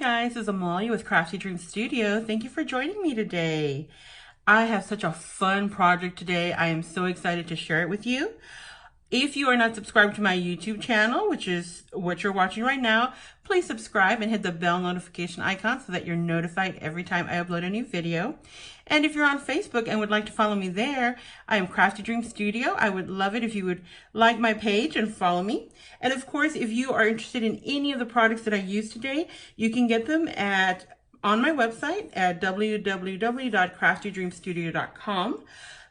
guys, it's Amalia with CraftyDreamsStudio. Thank you for joining me today. I have such a fun project today. I am so excited to share it with you. If you are not subscribed to my YouTube channel, which is what you're watching right now, please subscribe and hit the bell notification icon so that you're notified every time I upload a new video. And if you're on Facebook and would like to follow me there, I am CraftyDreamsStudio. I would love it if you would like my page and follow me. And of course, if you are interested in any of the products that I use today, you can get them on my website at www.craftydreamsstudio.com.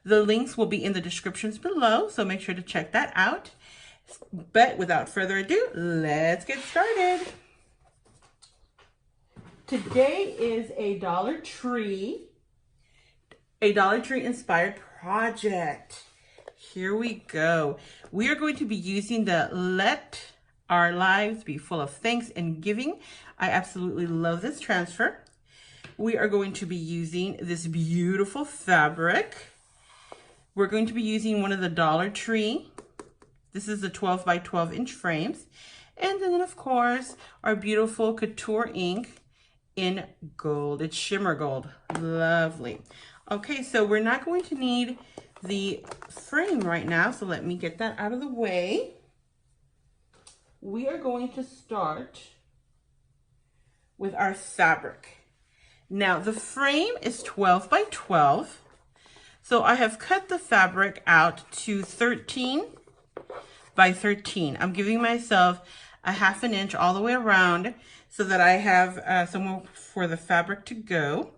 The links will be in the descriptions below, so make sure to check that out. But without further ado, let's get started. Today is a Dollar Tree inspired project. Here we go. We are going to be using the Let Our Lives Be Full of Thanks and Giving. I absolutely love this transfer. We are going to be using this beautiful fabric. We're going to be using one of the Dollar Tree. This is the 12 by 12 inch frames. And then of course, our beautiful couture ink in gold. It's Shimmer Gold. Lovely. Okay, so we're not going to need the frame right now. So let me get that out of the way. We are going to start with our fabric. Now the frame is 12 by 12. So I have cut the fabric out to 13 by 13. I'm giving myself a ½ inch all the way around so that I have somewhere for the fabric to go.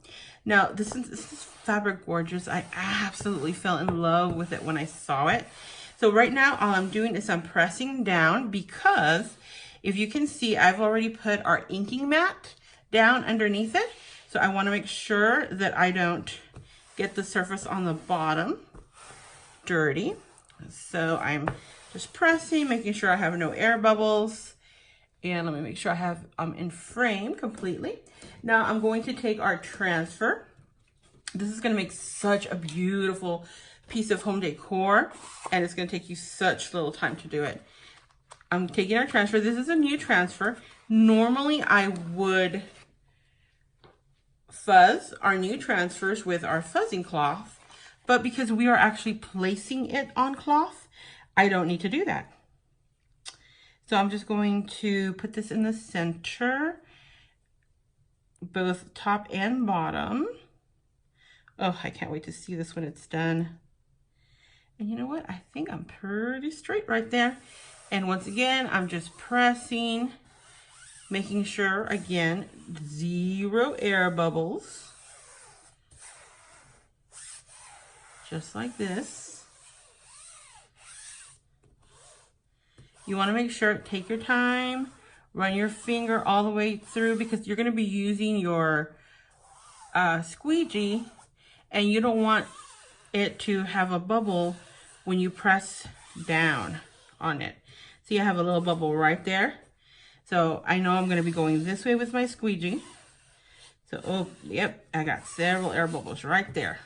Now, this is fabric gorgeous. I absolutely fell in love with it when I saw it. So right now, all I'm doing is I'm pressing down because if you can see, I've already put our inking mat down underneath it. So I want to make sure that I don't get the surface on the bottom dirty. So I'm just pressing, making sure I have no air bubbles. And let me make sure I have in frame completely. Now I'm going to take our transfer. This is going to make such a beautiful piece of home decor, and it's going to take you such little time to do it. I'm taking our transfer. This is a new transfer. Normally I would fuzz our new transfers with our fuzzing cloth, but because we are actually placing it on cloth, I don't need to do that. So I'm just going to put this in the center, both top and bottom. Oh, I can't wait to see this when it's done. And you know what? I think I'm pretty straight right there. And once again, I'm just pressing, making sure, again, 0 air bubbles. Just like this. You want to make sure, take your time, run your finger all the way through because you're going to be using your squeegee and you don't want it to have a bubble when you press down on it. See, I have a little bubble right there. So I know I'm going to be going this way with my squeegee. So, oh, yep, I got several air bubbles right there.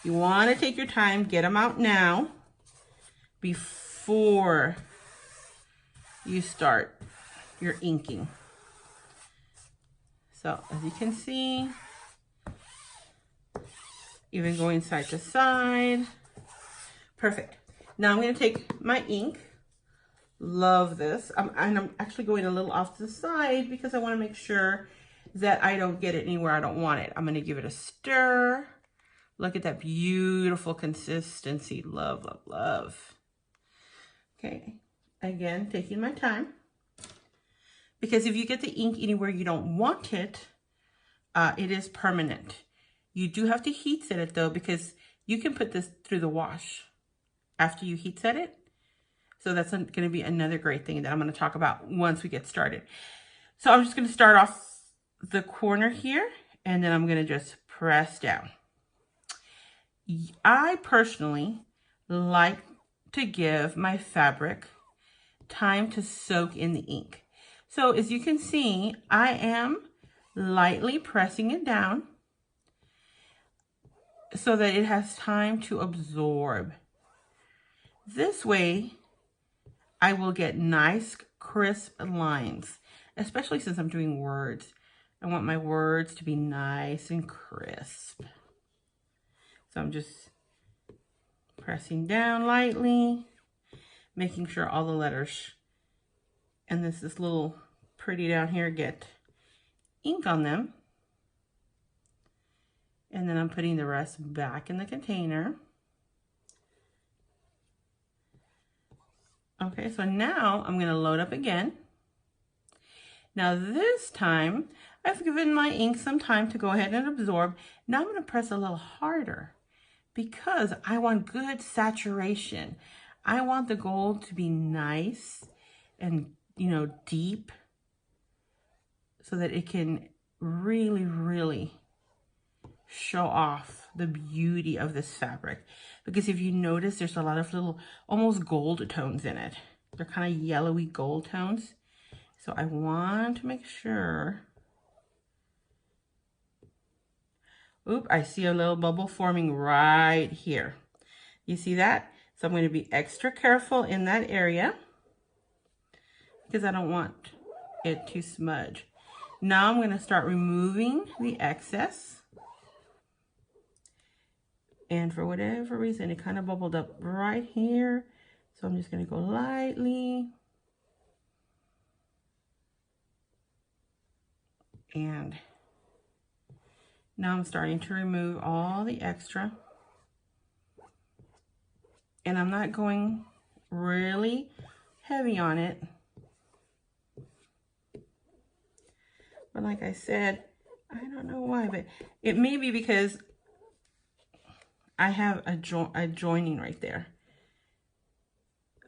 You want to take your time, get them out now before you start your inking. So as you can see, even going side to side. Perfect. Now I'm going to take my ink. Love this. And I'm actually going a little off to the side because I want to make sure that I don't get it anywhere I don't want it. I'm going to give it a stir. Look at that beautiful consistency. Love, love, love. Okay. Again, taking my time. Because if you get the ink anywhere you don't want it, it is permanent. You do have to heat set it though, because you can put this through the wash after you heat set it. So that's going to be another great thing that I'm going to talk about once we get started. So I'm just going to start off the corner here, and then I'm going to just press down. I personally like to give my fabric time to soak in the ink. So as you can see, I am lightly pressing it down so that it has time to absorb. This way, I will get nice, crisp lines, especially since I'm doing words. I want my words to be nice and crisp. So I'm just pressing down lightly, making sure all the letters and this little pretty down here get ink on them. And then I'm putting the rest back in the container. Okay, so now I'm going to load up again. Now this time, I've given my ink some time to go ahead and absorb. Now I'm going to press a little harder because I want good saturation. I want the gold to be nice and, you know, deep so that it can really, really show off the beauty of this fabric. Because if you notice, there's a lot of little almost gold tones in it. They're kind of yellowy gold tones. So I want to make sure. Oop, I see a little bubble forming right here. You see that? So I'm going to be extra careful in that area because I don't want it to smudge. Now I'm going to start removing the excess. And for whatever reason, it kind of bubbled up right here. So I'm just going to go lightly. And now I'm starting to remove all the extra. And I'm not going really heavy on it. But like I said, I don't know why, but it may be because I have a joining right there.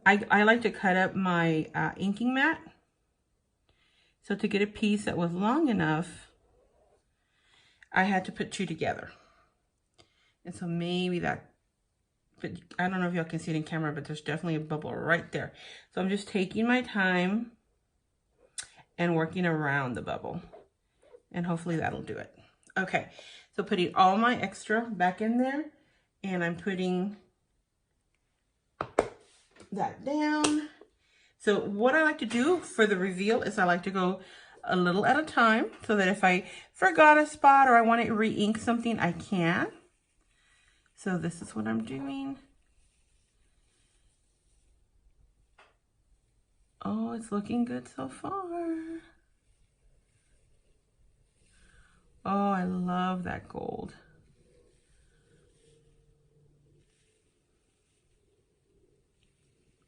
I like to cut up my inking mat. So to get a piece that was long enough, I had to put two together. And so maybe that, but I don't know if y'all can see it in camera, but there's definitely a bubble right there. So I'm just taking my time and working around the bubble. And hopefully that'll do it. Okay, so putting all my extra back in there. And I'm putting that down. So what I like to do for the reveal is I like to go a little at a time so that if I forgot a spot or I want to re-ink something, I can. So this is what I'm doing. Oh, it's looking good so far. Oh, I love that gold.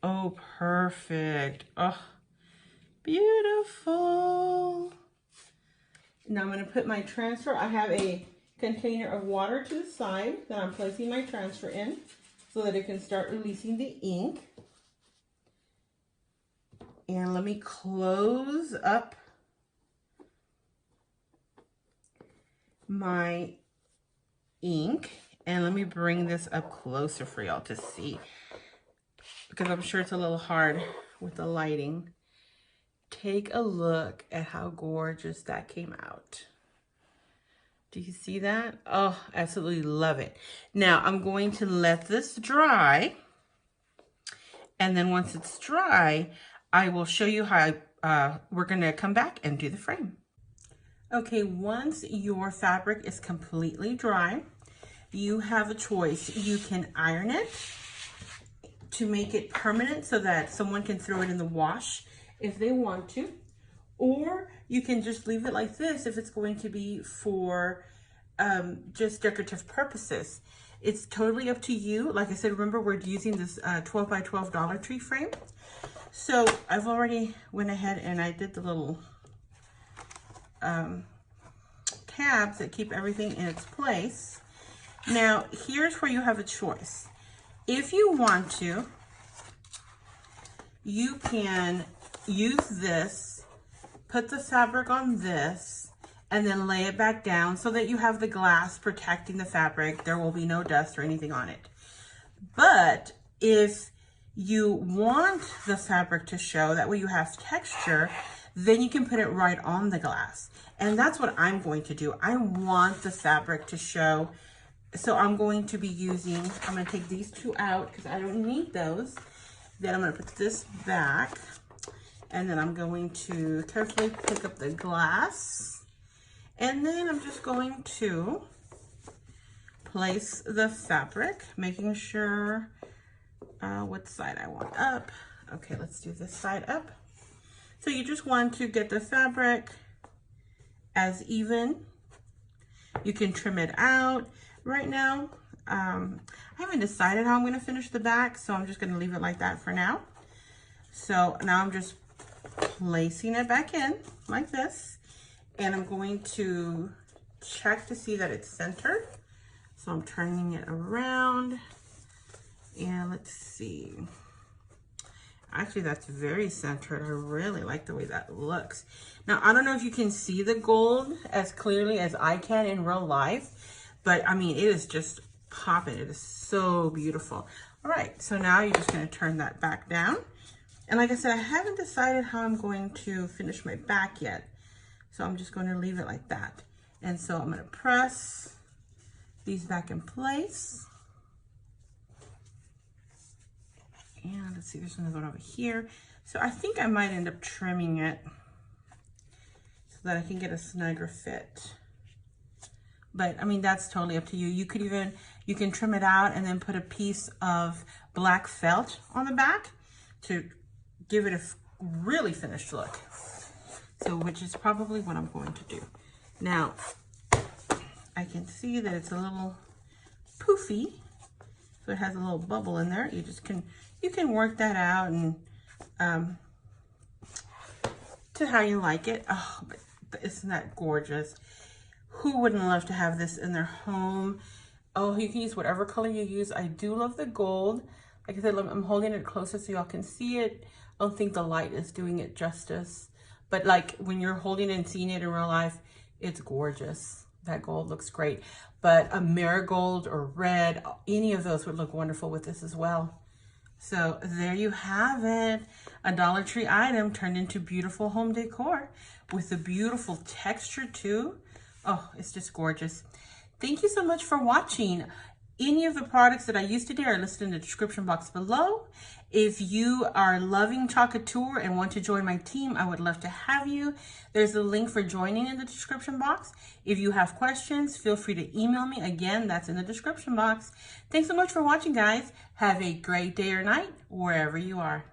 Oh, perfect. Oh, beautiful. Now I'm going to put my transfer. I have a container of water to the side that I'm placing my transfer in so that it can start releasing the ink. And let me close up my ink. And let me bring this up closer for y'all to see, because I'm sure it's a little hard with the lighting. Take a look at how gorgeous that came out. Do you see that? Oh, absolutely love it. Now I'm going to let this dry. And then once it's dry, I will show you how we're gonna come back and do the frame. Okay, once your fabric is completely dry, you have a choice. You can iron it to make it permanent so that someone can throw it in the wash if they want to, or you can just leave it like this if it's going to be for just decorative purposes. It's totally up to you. Like I said, remember we're using this 12 by 12 Dollar Tree frame. So I've already went ahead and I did the little tabs that keep everything in its place. Now here's where you have a choice. If you want to, you can use this, put the fabric on this, and then lay it back down so that you have the glass protecting the fabric. There will be no dust or anything on it. But if you want the fabric to show, that way you have texture, then you can put it right on the glass. And that's what I'm going to do. I want the fabric to show. So I'm going to be using, I'm going to take these two out because I don't need those. Then I'm going to put this back. And then I'm going to carefully pick up the glass And then I'm just going to place the fabric, making sure what side I want up. Okay, let's do this side up. So you just want to get the fabric as even. You can trim it out. Right now, I haven't decided how I'm going to finish the back, so I'm just going to leave it like that for now. So now I'm just placing it back in like this, and I'm going to check to see that it's centered. So I'm turning it around, and let's see. Actually, that's very centered. I really like the way that looks. Now, I don't know if you can see the gold as clearly as I can in real life, but I mean, it is just popping. It is so beautiful. All right, so now you're just gonna turn that back down. And like I said, I haven't decided how I'm going to finish my back yet. So I'm just gonna leave it like that. And so I'm gonna press these back in place. And let's see, there's another one over here. So I think I might end up trimming it so that I can get a snugger fit. But I mean, that's totally up to you. You can trim it out and then put a piece of black felt on the back to give it a really finished look. So, which is probably what I'm going to do. Now, I can see that it's a little poofy. So it has a little bubble in there. You can work that out and to how you like it. Oh, but isn't that gorgeous? Who wouldn't love to have this in their home? Oh, you can use whatever color you use. I do love the gold. Like I said, I'm holding it closer so y'all can see it. I don't think the light is doing it justice. But like when you're holding it and seeing it in real life, it's gorgeous. That gold looks great. But a marigold or red, any of those would look wonderful with this as well. So there you have it. A Dollar Tree item turned into beautiful home decor with a beautiful texture too. Oh, it's just gorgeous. Thank you so much for watching. Any of the products that I used today are listed in the description box below. If you are loving Chalk Couture and want to join my team, I would love to have you. There's a link for joining in the description box. If you have questions, feel free to email me. Again, that's in the description box. Thanks so much for watching, guys. Have a great day or night, wherever you are.